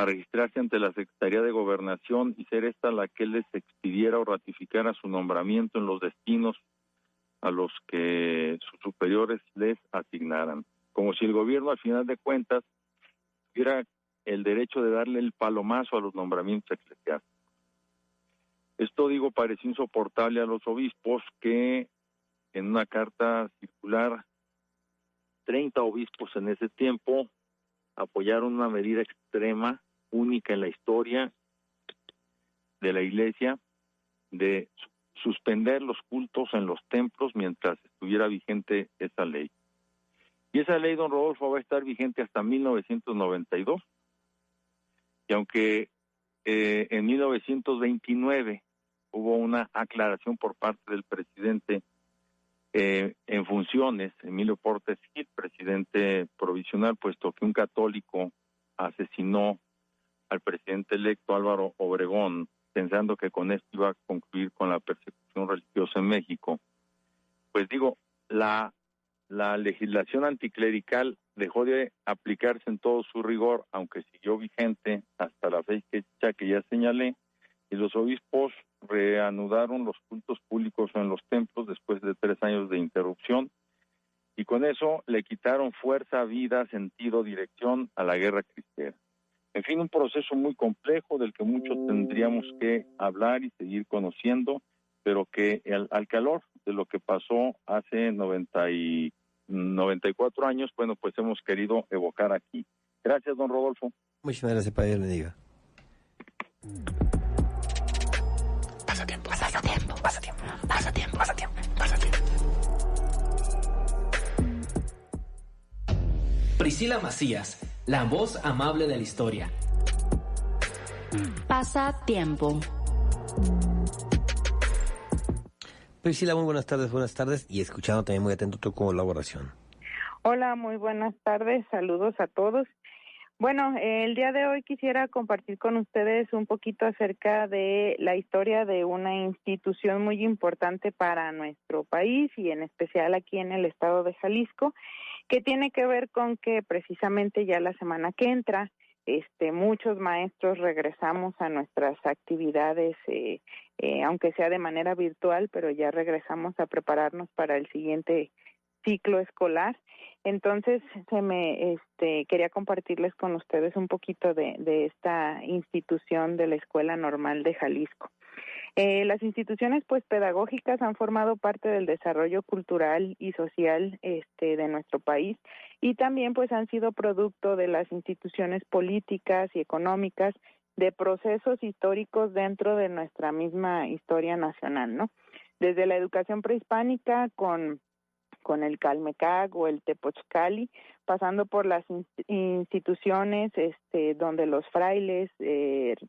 a registrarse ante la Secretaría de Gobernación y ser esta la que les expidiera o ratificara su nombramiento en los destinos a los que sus superiores les asignaran. Como si el gobierno, al final de cuentas, tuviera el derecho de darle el palomazo a los nombramientos eclesiásticos. Esto, digo, pareció insoportable a los obispos que en una carta circular, 30 obispos en ese tiempo apoyaron una medida extrema, única en la historia de la Iglesia, de suspender los cultos en los templos mientras estuviera vigente esa ley. Y esa ley, don Rodolfo, va a estar vigente hasta 1992. Y aunque en 1929 hubo una aclaración por parte del presidente en funciones, Emilio Portes Gil, presidente provisional, puesto que un católico asesinó al presidente electo Álvaro Obregón, pensando que con esto iba a concluir con la persecución religiosa en México. Pues digo, la legislación anticlerical dejó de aplicarse en todo su rigor, aunque siguió vigente hasta la fecha que ya señalé, y los obispos reanudaron los cultos públicos en los templos después de 3 años de interrupción, y con eso le quitaron fuerza, vida, sentido, dirección a la guerra cristera. En fin, un proceso muy complejo del que mucho tendríamos que hablar y seguir conociendo, pero que al calor de lo que pasó hace 94 años, bueno, pues hemos querido evocar aquí. Gracias, don Rodolfo. Muchas gracias, Padre, le diga. Pasatiempo. Priscila Macías, la voz amable de la historia. Pasatiempo. Priscila, muy buenas tardes, y escuchando también muy atento tu colaboración. Hola, muy buenas tardes, saludos a todos. Bueno, el día de hoy quisiera compartir con ustedes un poquito acerca de la historia de una institución muy importante para nuestro país y en especial aquí en el estado de Jalisco, que tiene que ver con que precisamente ya la semana que entra, muchos maestros regresamos a nuestras actividades, aunque sea de manera virtual, pero ya regresamos a prepararnos para el siguiente ciclo escolar. Entonces quería compartirles con ustedes un poquito de esta institución de la Escuela Normal de Jalisco. Las instituciones pues pedagógicas han formado parte del desarrollo cultural y social de nuestro país, y también pues han sido producto de las instituciones políticas y económicas de procesos históricos dentro de nuestra misma historia nacional, ¿no? Desde la educación prehispánica con el Calmecac o el Tepochcali, pasando por las instituciones donde los frailes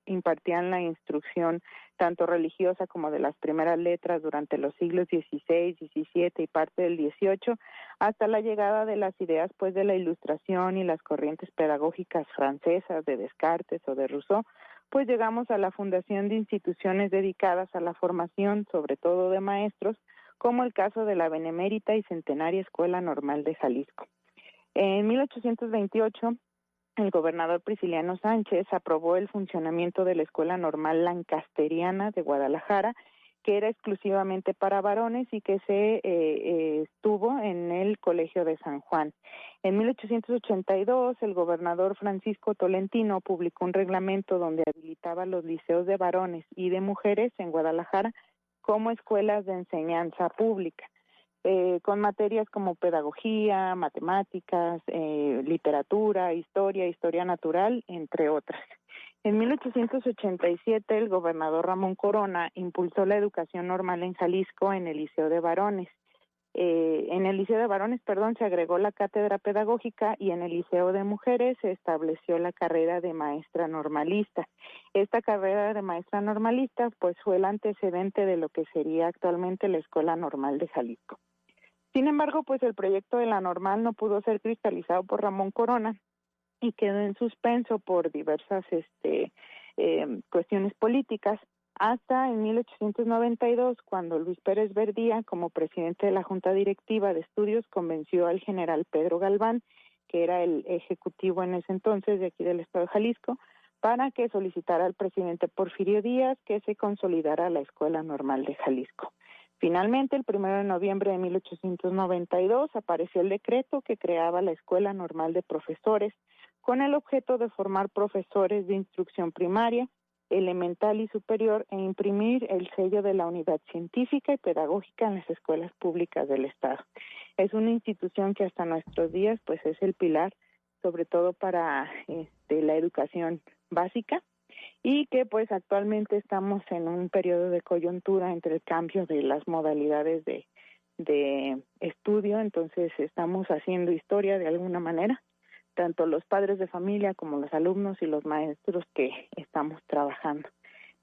impartían la instrucción tanto religiosa como de las primeras letras durante los siglos XVI, XVII y parte del XVIII, hasta la llegada de las ideas pues de la Ilustración y las corrientes pedagógicas francesas de Descartes o de Rousseau, pues llegamos a la fundación de instituciones dedicadas a la formación, sobre todo de maestros, como el caso de la Benemérita y Centenaria Escuela Normal de Jalisco. En 1828, el gobernador Prisciliano Sánchez aprobó el funcionamiento de la Escuela Normal Lancasteriana de Guadalajara, que era exclusivamente para varones y que se estuvo en el Colegio de San Juan. En 1882, el gobernador Francisco Tolentino publicó un reglamento donde habilitaba los liceos de varones y de mujeres en Guadalajara como escuelas de enseñanza pública, con materias como pedagogía, matemáticas, literatura, historia natural, entre otras. En 1887, el gobernador Ramón Corona impulsó la educación normal en Jalisco en el Liceo de Varones. En el Liceo de Varones, se agregó la cátedra pedagógica, y en el Liceo de Mujeres se estableció la carrera de maestra normalista. Esta carrera de maestra normalista pues fue el antecedente de lo que sería actualmente la Escuela Normal de Jalisco. Sin embargo, pues el proyecto de la normal no pudo ser cristalizado por Ramón Corona y quedó en suspenso por diversas cuestiones políticas, hasta en 1892, cuando Luis Pérez Verdía, como presidente de la Junta Directiva de Estudios, convenció al general Pedro Galván, que era el ejecutivo en ese entonces de aquí del estado de Jalisco, para que solicitara al presidente Porfirio Díaz que se consolidara la Escuela Normal de Jalisco. Finalmente, el 1 de noviembre de 1892 apareció el decreto que creaba la Escuela Normal de Profesores con el objeto de formar profesores de instrucción primaria, elemental y superior e imprimir el sello de la unidad científica y pedagógica en las escuelas públicas del Estado. Es una institución que hasta nuestros días pues es el pilar, sobre todo para la educación básica, y que pues actualmente estamos en un periodo de coyuntura entre el cambio de las modalidades de estudio, entonces estamos haciendo historia de alguna manera, tanto los padres de familia como los alumnos y los maestros que estamos trabajando.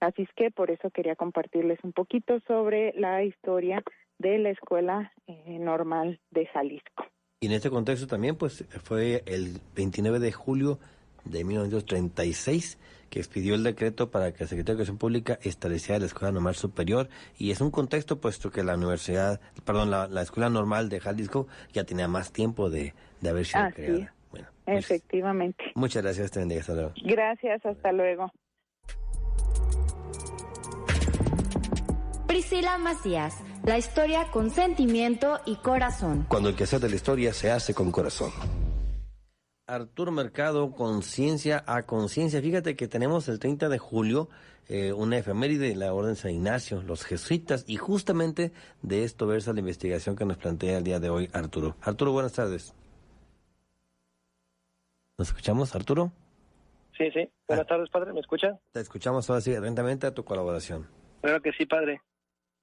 Así es que por eso quería compartirles un poquito sobre la historia de la Escuela Normal de Jalisco. Y en este contexto también, pues, fue el 29 de julio de 1936 que expidió el decreto para que el Secretario de Educación Pública estableciera la Escuela Normal Superior, y es un contexto puesto que la Escuela Normal de Jalisco ya tenía más tiempo de haber sido creada. Bueno, pues, efectivamente. Muchas gracias, te bendiga, hasta luego. Gracias, hasta luego. Priscila Macías, la historia con sentimiento y corazón. Cuando el quehacer de la historia se hace con corazón. Arturo Mercado, Conciencia a Conciencia. Fíjate que tenemos el 30 de julio una efeméride de la Orden San Ignacio, los jesuitas, y justamente de esto versa la investigación que nos plantea el día de hoy Arturo. Arturo, buenas tardes. ¿Nos escuchamos, Arturo? Sí. Buenas tardes, padre. ¿Me escucha? Te escuchamos ahora sí, atentamente a tu colaboración. Claro que sí, padre.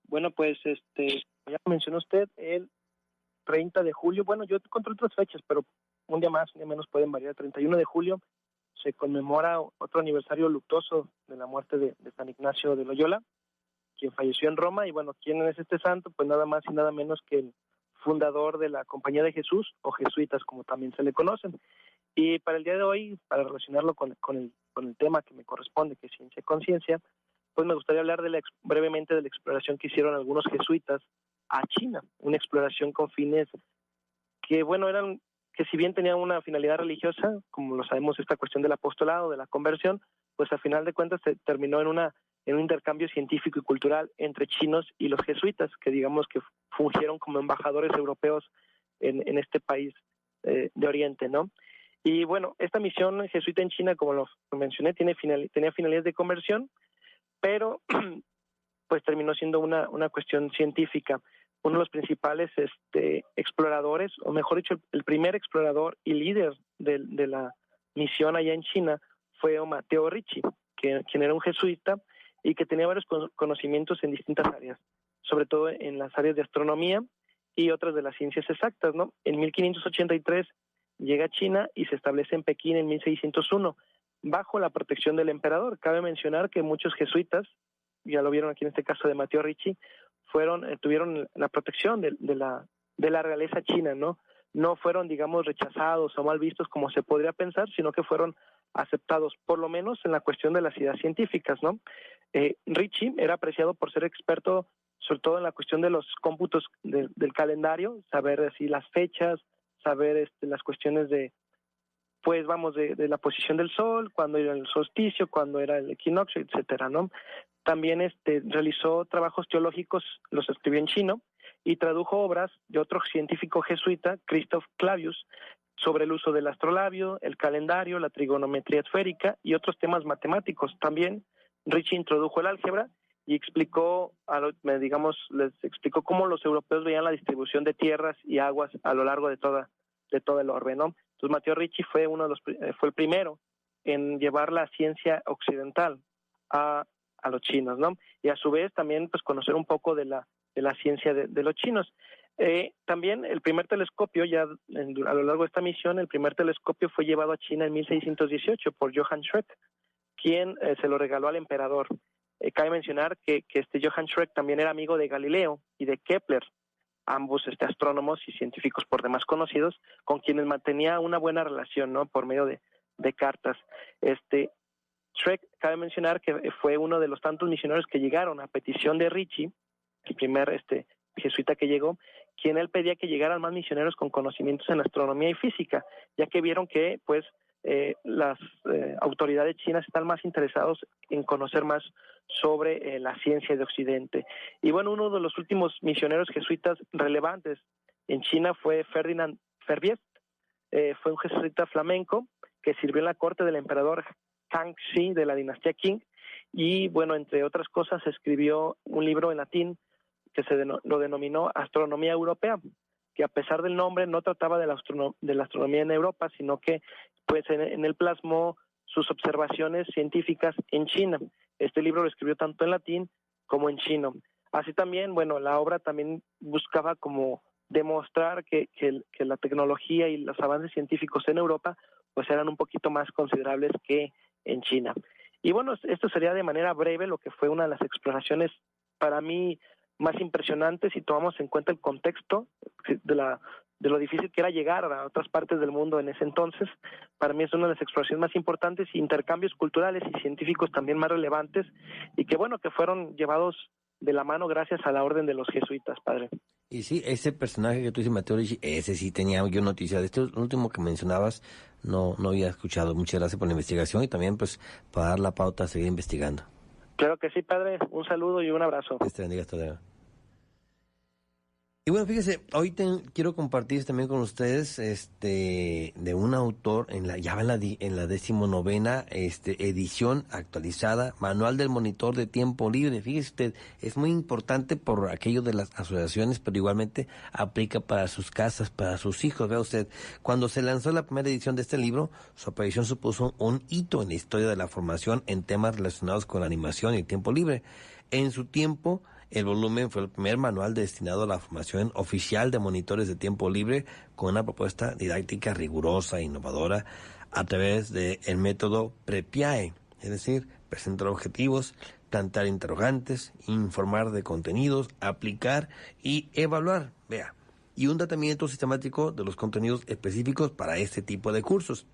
Bueno, pues, ya mencionó usted el 30 de julio. Bueno, yo encontré otras fechas, pero un día más, un día menos pueden variar. 31 de julio se conmemora otro aniversario luctuoso de la muerte de San Ignacio de Loyola, quien falleció en Roma. Y bueno, ¿quién es este santo? Pues nada más y nada menos que el fundador de la Compañía de Jesús, o jesuitas, como también se le conocen. Y para el día de hoy, para relacionarlo con el tema que me corresponde, que es ciencia y conciencia, pues me gustaría hablar brevemente de la exploración que hicieron algunos jesuitas a China, una exploración con fines que, bueno, que si bien tenían una finalidad religiosa, como lo sabemos, esta cuestión del apostolado, de la conversión, pues a final de cuentas se terminó en un intercambio científico y cultural entre chinos y los jesuitas, que digamos que fungieron como embajadores europeos en este país de Oriente, ¿no? Y bueno, esta misión jesuita en China, como lo mencioné, tenía finalidades de conversión, pero pues terminó siendo una cuestión científica. Uno de los principales exploradores, o mejor dicho, el primer explorador y líder de la misión allá en China fue Matteo Ricci, quien era un jesuita y que tenía varios conocimientos en distintas áreas, sobre todo en las áreas de astronomía y otras de las ciencias exactas, ¿no? En 1583 llega a China y se establece en Pekín en 1601, bajo la protección del emperador. Cabe mencionar que muchos jesuitas, ya lo vieron aquí en este caso de Matteo Ricci, tuvieron la protección de la realeza china, ¿no? No fueron, digamos, rechazados o mal vistos como se podría pensar, sino que fueron aceptados, por lo menos en la cuestión de las ideas científicas, ¿no? Ricci era apreciado por ser experto, sobre todo en la cuestión de los cómputos del calendario, saber así las fechas, saber las cuestiones de la posición del sol, cuándo era el solsticio, cuándo era el equinoccio, etcétera, ¿no? También realizó trabajos teológicos, los escribió en chino, y tradujo obras de otro científico jesuita, Christoph Clavius, sobre el uso del astrolabio, el calendario, la trigonometría esférica y otros temas matemáticos. También Ricci introdujo el álgebra y les explicó cómo los europeos veían la distribución de tierras y aguas a lo largo de todo el orbe, ¿no? Entonces Matteo Ricci fue el primero en llevar la ciencia occidental a los chinos, ¿no? Y a su vez también pues conocer un poco de la ciencia de los chinos. También el primer telescopio, a lo largo de esta misión, el primer telescopio fue llevado a China en 1618 por Johann Schreck, quien se lo regaló al emperador. Cabe mencionar que este Johann Schreck también era amigo de Galileo y de Kepler, ambos astrónomos y científicos por demás conocidos, con quienes mantenía una buena relación, ¿no? Por medio de cartas. Schreck, cabe mencionar que fue uno de los tantos misioneros que llegaron a petición de Ricci, el primer jesuita que llegó, quien él pedía que llegaran más misioneros con conocimientos en astronomía y física, ya que vieron que pues las autoridades chinas están más interesados en conocer más sobre la ciencia de Occidente. Y bueno, uno de los últimos misioneros jesuitas relevantes en China fue Ferdinand Verbiest. Fue un jesuita flamenco que sirvió en la corte del emperador Kangxi de la dinastía Qing, y bueno, entre otras cosas escribió un libro en latín que lo denominó Astronomía Europea, que a pesar del nombre no trataba de la astronomía en Europa, sino que pues en él plasmó sus observaciones científicas en China. Este libro lo escribió tanto en latín como en chino. Así también, bueno, la obra también buscaba como demostrar que la tecnología y los avances científicos en Europa pues eran un poquito más considerables que en China. Y bueno, esto sería de manera breve lo que fue una de las exploraciones para mí más impresionantes si tomamos en cuenta el contexto de lo difícil que era llegar a otras partes del mundo en ese entonces. Para mí es una de las exploraciones más importantes, intercambios culturales y científicos también más relevantes, y que bueno, que fueron llevados de la mano gracias a la orden de los jesuitas, padre. Y sí, ese personaje que tú dices, Mateo Ricci, ese sí tenía yo noticia. De este último que mencionabas, no había escuchado. Muchas gracias por la investigación y también pues para dar la pauta a seguir investigando. Claro que sí, padre. Un saludo y un abrazo. Dios te bendiga, hasta luego. Y bueno, fíjese, hoy quiero compartir también con ustedes de un autor en la 19ª edición actualizada, Manual del Monitor de Tiempo Libre. Fíjese usted, es muy importante por aquello de las asociaciones, pero igualmente aplica para sus casas, para sus hijos. Vea usted, cuando se lanzó la primera edición de este libro, su aparición supuso un hito en la historia de la formación en temas relacionados con la animación y el tiempo libre. En su tiempo, el volumen fue el primer manual destinado a la formación oficial de monitores de tiempo libre, con una propuesta didáctica rigurosa e innovadora a través del método PREPIAE, es decir, presentar objetivos, plantear interrogantes, informar de contenidos, aplicar y evaluar, y un tratamiento sistemático de los contenidos específicos para este tipo de cursos.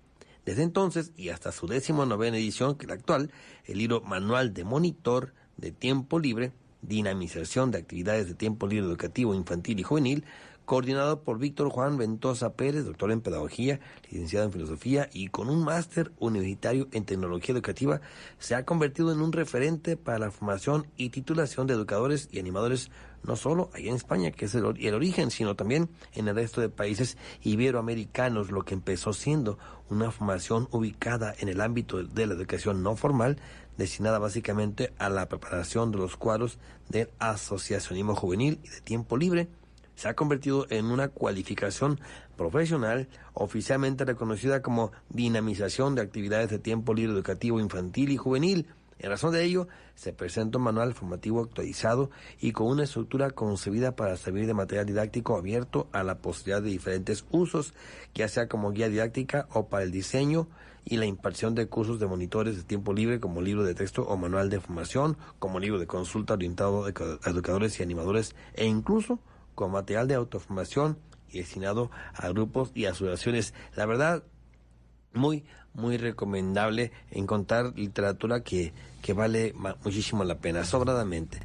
Desde entonces y hasta su 19ª edición, que es la actual, el libro Manual de Monitor de Tiempo Libre, Dinamización de Actividades de Tiempo Libre Educativo Infantil y Juvenil, coordinado por Víctor Juan Ventosa Pérez, doctor en Pedagogía, licenciado en Filosofía y con un máster universitario en Tecnología Educativa, se ha convertido en un referente para la formación y titulación de educadores y animadores, no solo allá en España, que es el origen, sino también en el resto de países iberoamericanos, lo que empezó siendo una formación ubicada en el ámbito de la educación no formal, destinada básicamente a la preparación de los cuadros del asociacionismo juvenil y de tiempo libre, se ha convertido en una cualificación profesional oficialmente reconocida como dinamización de actividades de tiempo libre educativo infantil y juvenil. En razón de ello, se presenta un manual formativo actualizado y con una estructura concebida para servir de material didáctico abierto a la posibilidad de diferentes usos, ya sea como guía didáctica o para el diseño y la impartición de cursos de monitores de tiempo libre como libro de texto o manual de formación, como libro de consulta orientado a educadores y animadores e incluso con material de autoformación y destinado a grupos y asociaciones. La verdad, muy recomendable encontrar literatura que vale muchísimo la pena, sobradamente.